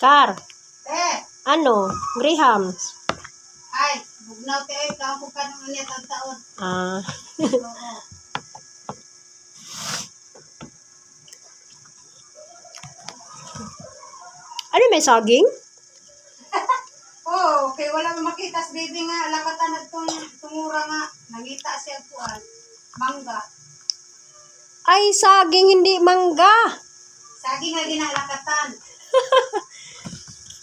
Car, Eh, ano? Grahams. ay, bugnaw tayo, kako ka nung ulit ang taon. Ah, Oo. ano may saging? Oh, kay wala mo makita sa baby nga, lakatan at tungura nga, nangita siya kuan, mangga. Ay, saging, hindi mangga. Saging lagi na lakatan.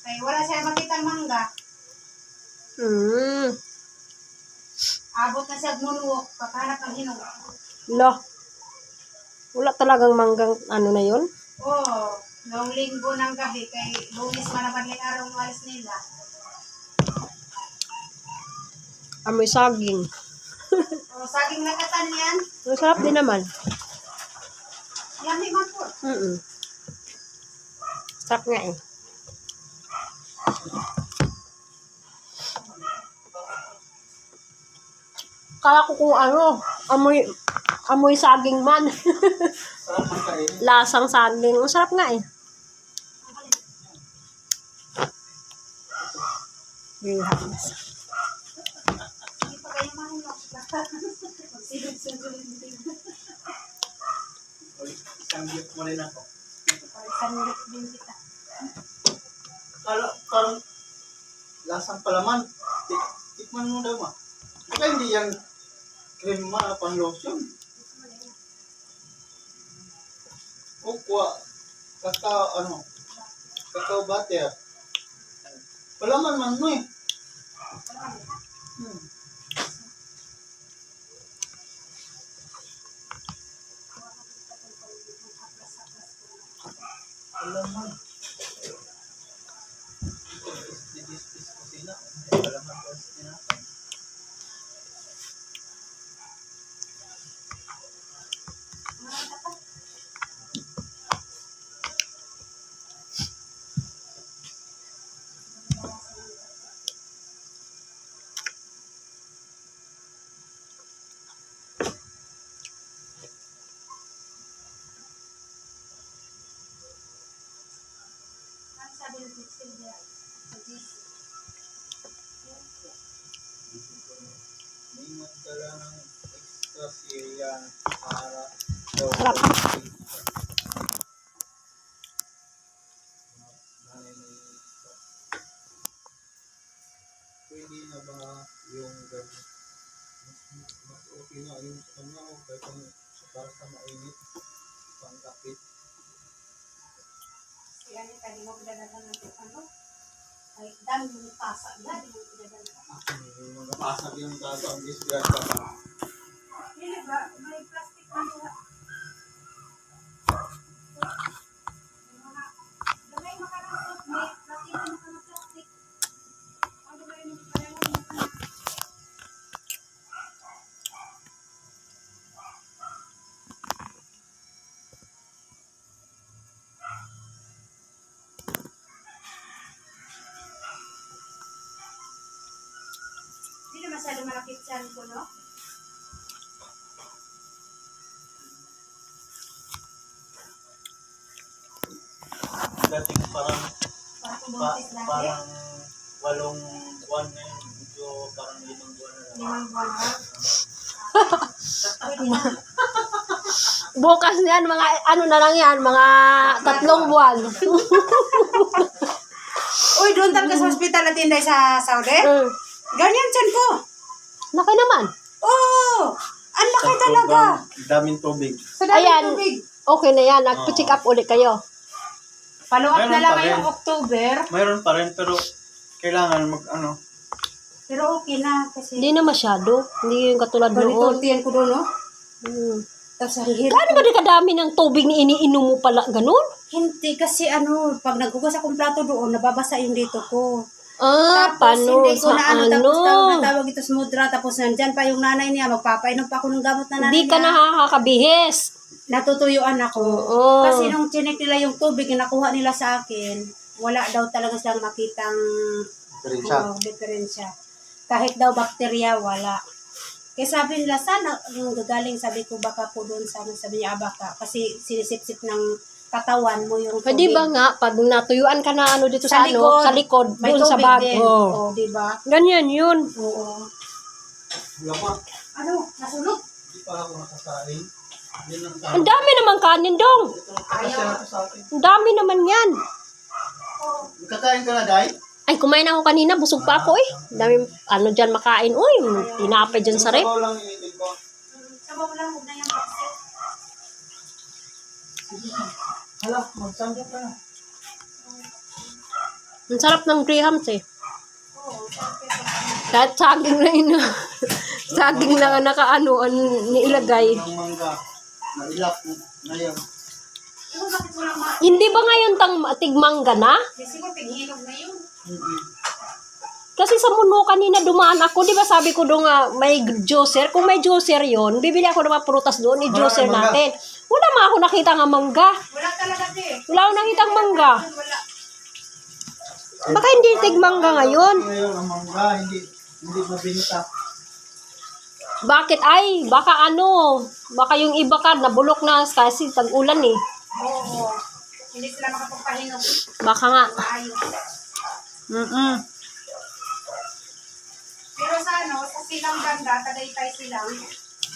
Kay wala siya makita mangga, Hmm. abot na siya munwok, paghanap ng hinog. Lo. Wala talagang manggang ano na yun? Oh, noong linggo ng gabi, kay Lunes manabanling araw ng alis nila. Amoy saging. Oh, saging lakatan yan. Masarap din naman. Yan di man po. Sarap nga eh. Kala ko kung ano, amoy saging man. Lasang saging. Masarap nga eh. Grahams. Hindi pa kayo mahulog. Isang gift mo rin ako. Sanlit din kita. Parang lasang palaman. Tikman mo daw ma. Kaya hindi yan cream pang lotion. O kuha. Kakao butter. Palaman man mo eh. Palaman. Didis kusina. Palaman kusina. Ang sabi ng Silvia, Ingat ka lang ng extra siriyan para daw. Sarap. Pwede na ba yung gano'n? Mas okay na yung ano, kahit para sa mainit, pangkapit. yan yung kaya mo pinadala ng ano? Ay, dami yung tasa yan, yung pinadala. Yung mga pasag yung kaso ang disgrasya pa. Hindi ba? May plastic na nila. Gamay makarasot, may plastic na plastic. Ano ba yun yung pinadala ng anak? Hindi na masyado malapit siya ko, no? Dating parang Parang kubuntis lang. parang 8 buwan na yun. Medyo parang 5 buwan na lang. 5 buwan na. Pwede na. Bukas niyan, mga ano na lang yan, mga 3 buwan. Uy, doon talaga sa hospital at Inday sa Saudi? Ganyan dyan ko. Laki naman. Oo! Ang laki talaga. Daming tubig. Sa daming Ayan. tubig. Okay na yan, nagpa-check up ulit kayo. Follow up na Meron lang pa rin. ngayong October. Mayroon pa rin pero kailangan Pero okay na kasi. Hindi na masyado. Hindi yung katulad noon. Ganito ko doon, no? Hmm. Tapos ang hirap. Gaano ba di kadami ng tubig ni iniinom mo pala ganun? Hindi kasi pag naghugas akong plato doon, nababasa yung dito ko. Ah, Tapos paano hindi ko sa na ano? tapos tawag ito smudra, tapos nandyan pa yung nanay niya, magpapainom pa ako ng gamot na nanay Hindi ka niya. nakakabihis. Natutuyuan ako. Oo. Kasi nung chinek nila yung tubig na nakuha nila sa akin, wala daw talaga silang makitang Diferensya. diferensya. Kahit daw bakterya, wala. Kaya sabi nila, sana yung gagaling, sabi ko baka po doon sana, sabi niya, baka. Kasi sinisip-sip ng katawan mo yung tubig. Pwede ba nga, pag natuyuan ka na ano dito Sa sa, ano, likod. sa likod, May doon sa tubig bag. din. Oh. Oo, di ba? Ganyan yun. Oo. Wala pa. Ano? Nasulog? Hindi pa ako nakakain. Yan ang Ang dami naman kanin, Dong. Ito, kakasya na to sa akin. Ang dami naman yan. Kakain ka na, Day? Ay, kumain ako kanina, busog pa ako eh. Ang dami, ano dyan makain. Uy, tinapay dyan sa rep. Sabaw lang initin ko. Sabaw lang, huwag na yung paksit. Hala, magsambok ka na. Ang sarap ng grahams eh. Oo, sabi ko. Kahit saging na yun. Saging na nakaano, niilagay. Ang mangga. Nailap na yan. Ano, bakit walang ma... Hindi ba ngayon tigmangga na? Siguro pinihinog na yun. Kasi sa Muno kanina dumaan ako, di ba sabi ko doon nga may juicer. Kung may juicer yon, bibili ako ng mga prutas doon, i-juicer Mangga. natin. Wala ma ako nakita nga mangga. Wala talaga din. Wala akong nakitang mangga. Wala. Baka hindi tigmangga ngayon. Ngayon, ang mangga, hindi mabinta. Bakit ay? Baka ano, baka yung iba ka nabulok na kasi tag-ulan eh. Oo. Hindi sila makapagpahinog. Baka nga. Maayos. Pero sa ano, sa silang ganda, Tagaytay silang,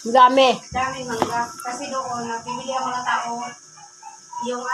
Dami. daming mangga. Kasi doon, nagbibili ang mga tao, yung